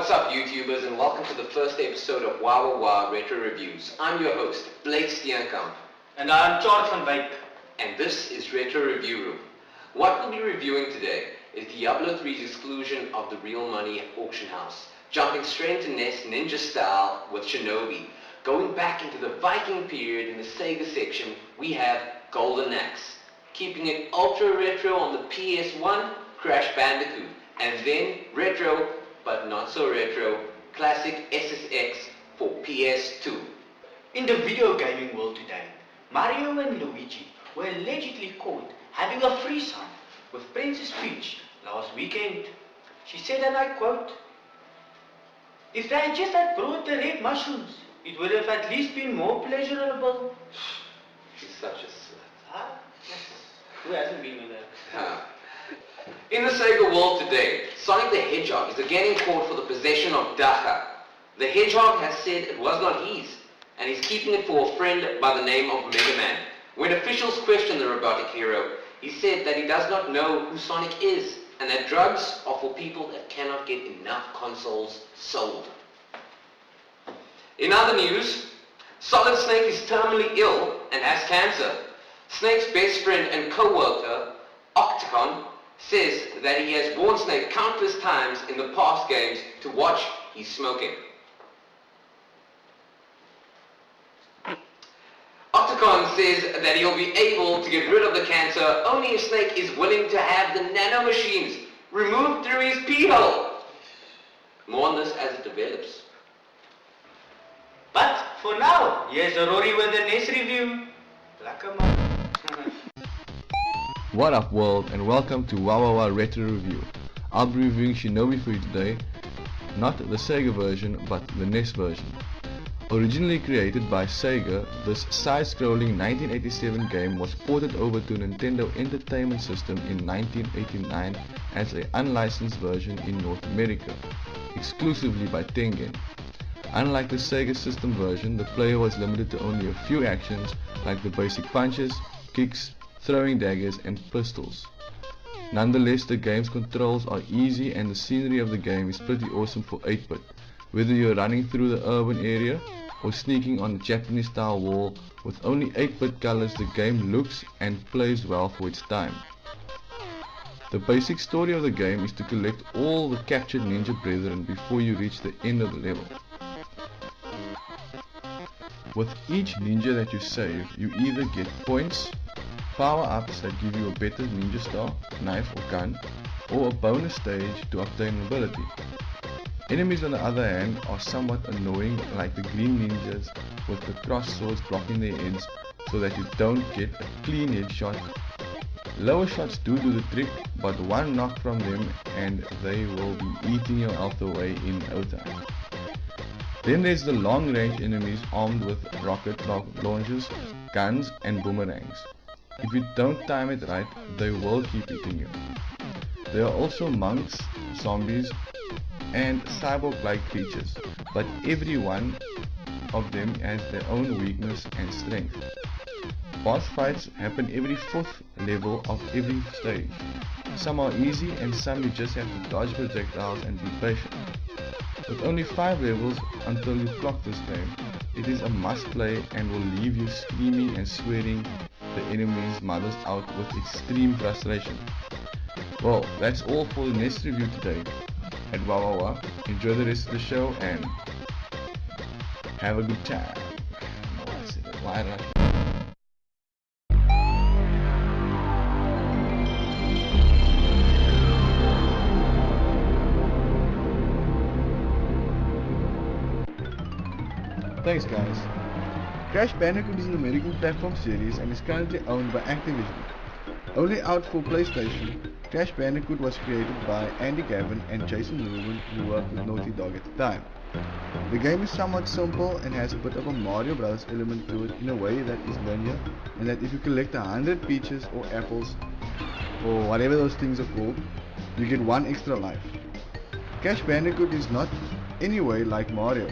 What's up, YouTubers, and welcome to the first episode of Wow Retro Reviews. I'm your host, Blake Steenkamp. And I'm Charles van Wyk. And this is Retro Review Room. What we'll be reviewing today is Diablo 3's exclusion of the real money auction house, jumping straight into NES Ninja style with Shinobi. Going back into the Viking period in the Sega section, we have Golden Axe. Keeping it ultra retro on the PS1, Crash Bandicoot. And then retro, but not so retro, classic SSX for PS2. In the video gaming world today, Mario and Luigi were allegedly caught having a threesome with Princess Peach last weekend. She said, and I quote, "If they had just had brought the red mushrooms, it would have at least been more pleasurable." She's such a slut. Huh? Who hasn't been with her? In the Sega world today, Sonic the Hedgehog is again in court for the possession of Dacha. The Hedgehog has said it was not his, and he's keeping it for a friend by the name of Mega Man. When officials questioned the robotic hero, he said that he does not know who Sonic is, and that drugs are for people that cannot get enough consoles sold. In other news, Solid Snake is terminally ill and has cancer. Snake's best friend and co-worker, Octagon, says that he has warned Snake countless times in the past games to watch his smoking. Octagon says that he'll be able to get rid of the cancer only if Snake is willing to have the nanomachines removed through his pee hole. More on this as it develops. But for now, here's Rory with the NES review. Lekker man. What up world, and welcome to Wow Retro Review. I'll be reviewing Shinobi for you today, not the Sega version but the NES version. Originally created by Sega, this side-scrolling 1987 game was ported over to Nintendo Entertainment System in 1989 as an unlicensed version in North America, exclusively by Tengen. Unlike the Sega System version, the player was limited to only a few actions like the basic punches, kicks, throwing daggers and pistols. Nonetheless, the game's controls are easy and the scenery of the game is pretty awesome for 8-bit. Whether you're running through the urban area or sneaking on a Japanese style wall, with only 8-bit colors, the game looks and plays well for its time. The basic story of the game is to collect all the captured ninja brethren before you reach the end of the level. With each ninja that you save, you either get points, power-ups that give you a better ninja star, knife or gun, or a bonus stage to obtain mobility. Enemies on the other hand are somewhat annoying, like the green ninjas with the cross swords blocking their heads so that you don't get a clean headshot. Lower shots do the trick, but one knock from them and they will be eating your health away in no time. Then there's the long range enemies armed with rocket launchers, guns and boomerangs. If you don't time it right, they will keep eating you. There are also monks, zombies and cyborg-like creatures, but every one of them has their own weakness and strength. Boss fights happen every 4th level of every stage. Some are easy and some you just have to dodge projectiles and be patient. With only 5 levels until you clock this game, it is a must play and will leave you screaming and swearing the enemy's mothers out with extreme frustration. Well, that's all for the NES review today at Wow. Enjoy the rest of the show and have a good time. Why not? Thanks guys. Crash Bandicoot is an American platform series and is currently owned by Activision. Only out for PlayStation, Crash Bandicoot was created by Andy Gavin and Jason Rubin, who worked with Naughty Dog at the time. The game is somewhat simple and has a bit of a Mario Bros element to it in a way that is linear, and that if you collect 100 peaches or apples, or whatever those things are called, you get 1 extra life. Crash Bandicoot is not any way like Mario,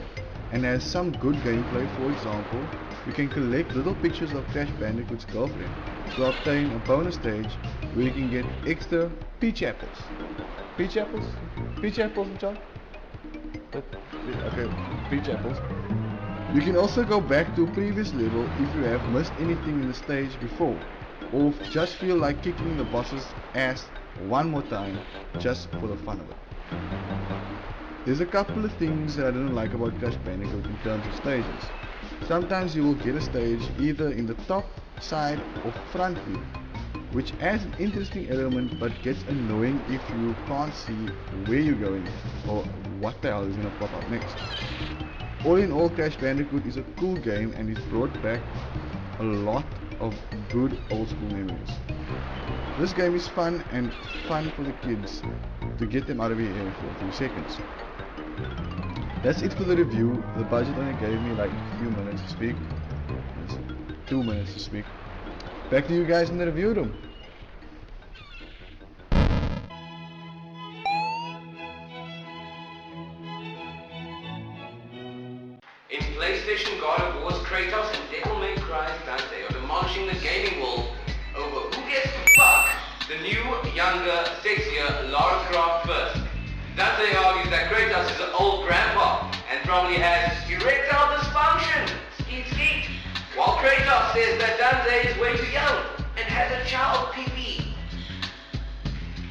and has some good gameplay. For example, you can collect little pictures of Crash Bandicoot's girlfriend to obtain a bonus stage where you can get extra peach apples. Peach apples? Peach apples, John? Okay, peach apples. You can also go back to a previous level if you have missed anything in the stage before, or just feel like kicking the boss's ass one more time just for the fun of it. There's a couple of things that I didn't like about Crash Bandicoot in terms of stages. Sometimes you will get a stage either in the top, side or front view, which adds an interesting element but gets annoying if you can't see where you're going or what the hell is going to pop up next. All in all, Crash Bandicoot is a cool game and it's brought back a lot of good old school memories. This game is fun and fun for the kids to get them out of your hair for a few seconds. That's it for the review. The budget only gave me like a few minutes to speak. It's 2 minutes to speak. Back to you guys in the review room. In PlayStation God of War's Kratos and Devil May Cry's Dante are demolishing the gaming world over who gets to fuck the new, younger, sexier Lara Croft first. Dante argues that Kratos is an old grandpa and probably has erectile dysfunction, skeet skeet, while Kratos says that Dante is way too young and has a child pee-pee.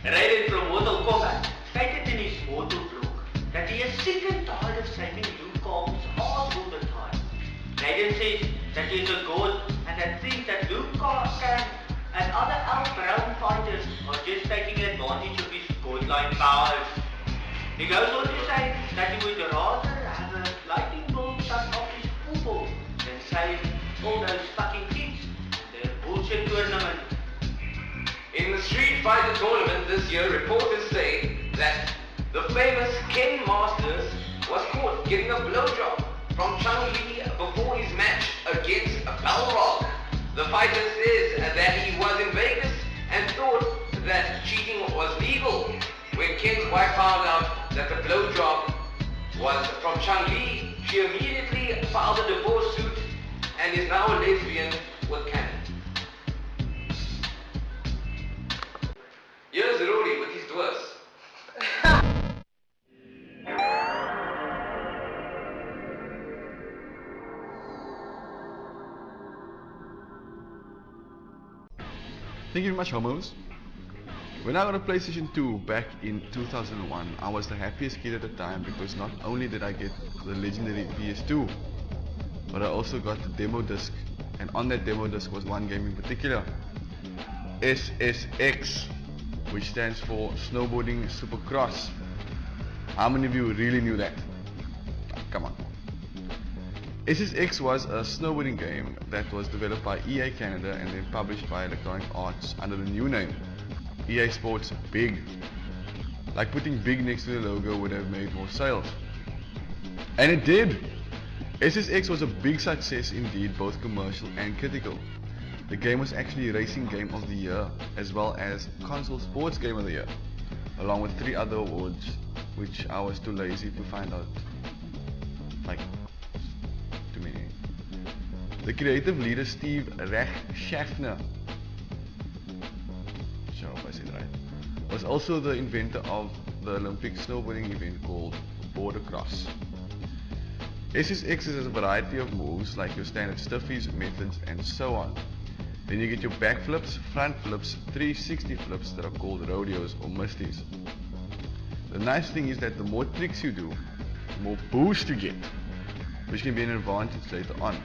Raiden from Mortal Kombat stated in his mortal blog that he is sick and tired of saving Liu Kang's ass all the time. Raiden says that he is a god and that thinks that Liu Kang and other Elf-Brown fighters are just taking advantage of his godlike powers. He goes on to say that he would rather have a lightning bolt shot off his poo than save all those fucking kids and their bullshit tournament. In the Street Fighter tournament this year, reporters say that the famous Ken Masters was caught getting a blowjob from Chun-Li before his match against Balrog. The fighter says that he was in Vegas and thought that cheating was legal. When Ken's wife found out that the blowjob was from Chun-Li, she immediately filed a divorce suit and is now a lesbian with Ken. Here's Rory with his dwarfs. Thank you very much, homos. When I got a PlayStation 2 back in 2001, I was the happiest kid at the time because not only did I get the legendary PS2, but I also got the demo disc, and on that demo disc was one game in particular, SSX, which stands for Snowboarding Supercross. How many of you really knew that? Come on. SSX was a snowboarding game that was developed by EA Canada and then published by Electronic Arts under the new name EA Sports Big. Like putting big next to the logo would have made more sales. And it did! SSX was a big success indeed, both commercial and critical. The game was actually Racing Game of the Year as well as Console Sports Game of the Year, along with 3 other awards which I was too lazy to find out. Like, too many. The creative leader Steve Schaffner, I hope I said it right, was also the inventor of the Olympic snowboarding event called Bordercross. SSX has a variety of moves like your standard stuffies, methods and so on. Then you get your back flips, front flips, 360 flips that are called rodeos or misties. The nice thing is that the more tricks you do, the more boost you get, which can be an advantage later on.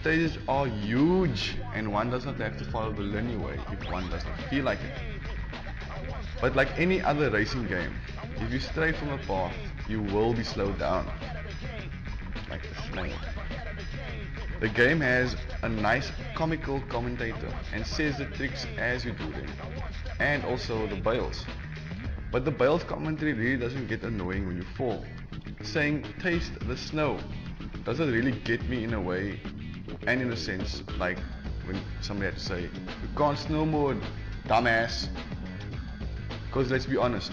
Stages are huge and one does not have to follow the linear way if one does not feel like it. But like any other racing game, if you stray from a path, you will be slowed down. Like a snail. The game has a nice comical commentator and says the tricks as you do them, and also the bails. But the bails commentary really doesn't get annoying when you fall. Saying taste the snow doesn't really get me in a way and in a sense, like when somebody had to say, you can't snowboard, dumbass. Because let's be honest,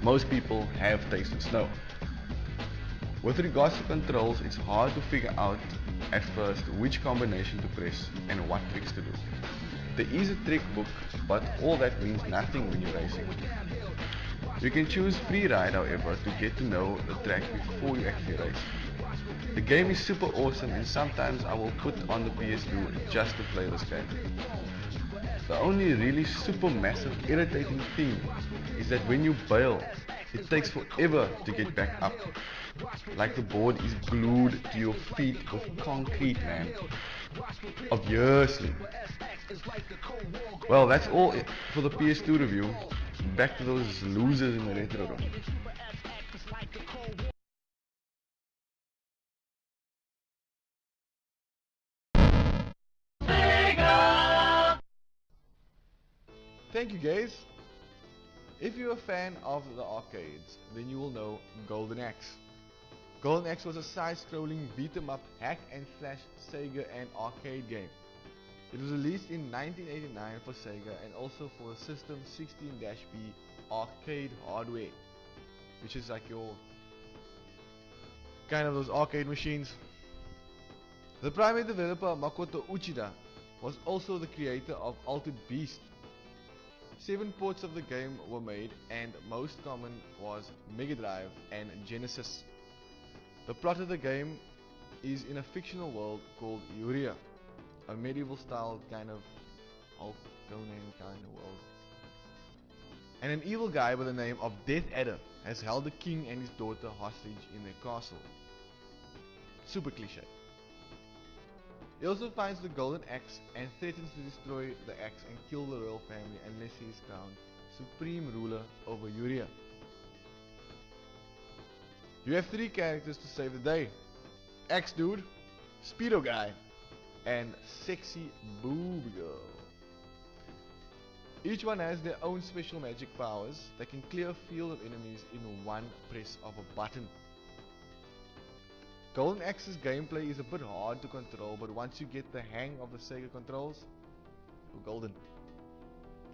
most people have tasted snow. With regards to controls, it's hard to figure out at first which combination to press and what tricks to do. There is a trick book, but all that means nothing when you're racing. You can choose free ride however to get to know the track before you actually race. The game is super awesome and sometimes I will put on the PS2 just to play this game. The only really super massive irritating thing is that when you bail, it takes forever to get back up. Like the board is glued to your feet with concrete, man. Obviously. Well, that's all for the PS2 review. Back to those losers in the retro room. Thank you guys. If you're a fan of the arcades, then you will know Golden Axe. Golden Axe was a side-scrolling beat-em-up hack and slash Sega and arcade game. It was released in 1989 for Sega and also for the System 16-B arcade hardware, which is like your kind of those arcade machines. The primary developer Makoto Uchida was also the creator of Altered Beast. 7 ports of the game were made and most common was Mega Drive and Genesis. The plot of the game is in a fictional world called Uria, a medieval style kind of Hulk Conan kind of world. And an evil guy by the name of Death Adder has held the king and his daughter hostage in their castle. Super cliche. He also finds the golden axe and threatens to destroy the axe and kill the royal family unless he is crowned supreme ruler over Uria. You have 3 characters to save the day: Axe Dude, Speedo Guy, and Sexy Boob Girl. Each one has their own special magic powers that can clear a field of enemies in one press of a button. Golden Axe's gameplay is a bit hard to control, but once you get the hang of the Sega controls, you're golden.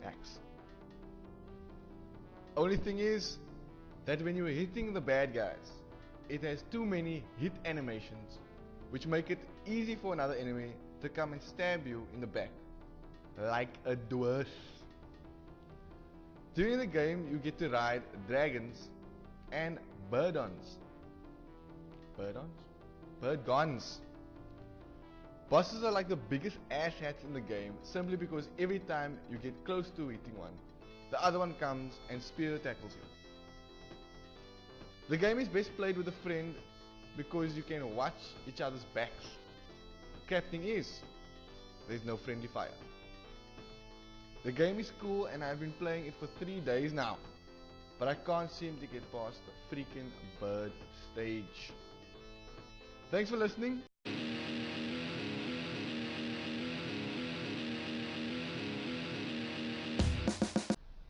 Axe. Only thing is that when you're hitting the bad guys, it has too many hit animations, which make it easy for another enemy to come and stab you in the back, like a dwarf. During the game, you get to ride dragons and birdons. Birdgons. Bosses are like the biggest asshats in the game simply because every time you get close to hitting one, the other one comes and spear tackles you. The game is best played with a friend because you can watch each other's backs. Crap thing is, there's no friendly fire. The game is cool and I've been playing it for 3 days now, but I can't seem to get past the freaking bird stage. Thanks for listening.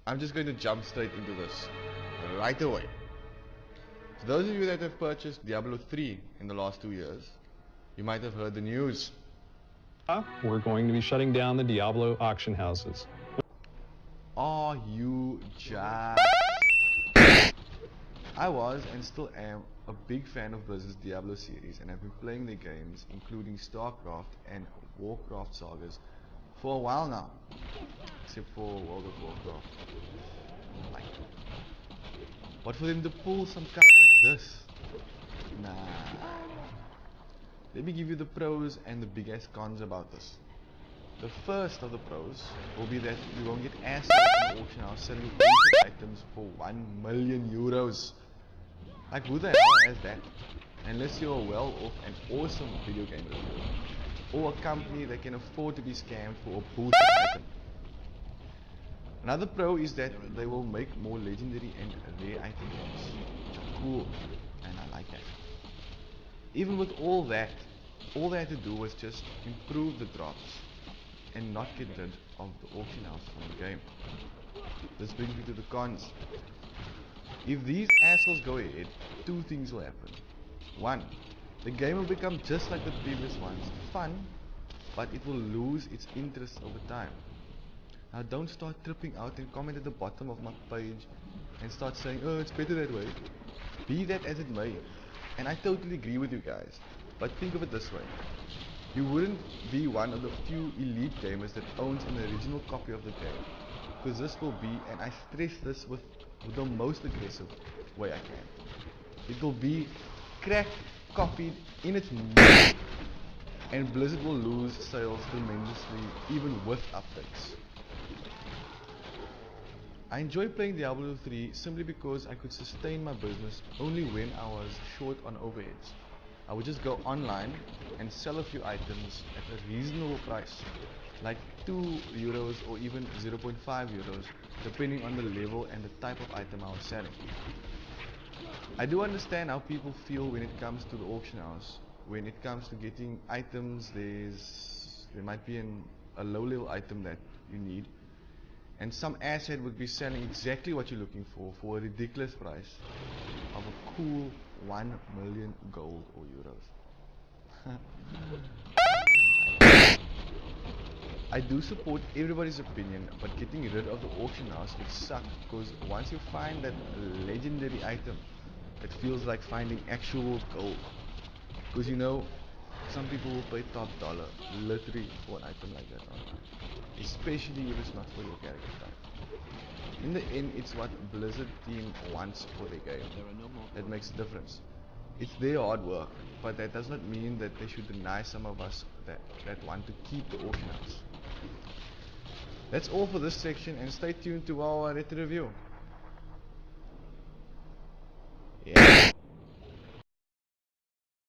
I'm just going to jump straight into this right away. To those of you that have purchased Diablo 3 in the last 2 years, you might have heard the news. We're going to be shutting down the Diablo auction houses. Are you just... I was and still am a big fan of Blizzard's Diablo series and have been playing their games including StarCraft and Warcraft sagas for a while now, except for World of Warcraft. Like, but for them to pull some crap like this, nah. Let me give you the pros and the big ass cons about this. The first of the pros will be that you won't get assholes in the auction house selling bullshit items for 1 million euros. Like, who the hell has that? Unless you're well off and awesome video game reviewer, or a company that can afford to be scammed for a bullshit item. Another pro is that they will make more legendary and rare items, which are cool, and I like that. Even with all that, all they had to do was just improve the drops and not get rid of the auction house from the game. This brings me to the cons. If these assholes go ahead, 2 things will happen. 1, the game will become just like the previous ones, fun, but it will lose its interest over time. Now don't start tripping out and comment at the bottom of my page and start saying, oh, it's better that way. Be that as it may, and I totally agree with you guys, but think of it this way. You wouldn't be one of the few elite gamers that owns an original copy of the game, because this will be, and I stress this with the most aggressive way I can. It will be cracked, copied in its mouth, and Blizzard will lose sales tremendously even with updates. I enjoy playing Diablo 3 simply because I could sustain my business only when I was short on overheads. I would just go online and sell a few items at a reasonable price, like €2 or even 0.5 euros, depending on the level and the type of item I was selling. I do understand how people feel when it comes to the auction house. When it comes to getting items, there might be a low level item that you need, and some asshead would be selling exactly what you're looking for a ridiculous price of a cool 1 million gold or euros. I do support everybody's opinion, but getting rid of the auction house would suck, because once you find that legendary item, it feels like finding actual gold. Because some people will pay top dollar literally for an item like that online, especially if it's not for your character type. In the end, it's what Blizzard team wants for their game that makes a difference. It's their hard work, but that does not mean that they should deny some of us that want to keep the auction house. That's all for this section, and stay tuned to our retro review. Yeah.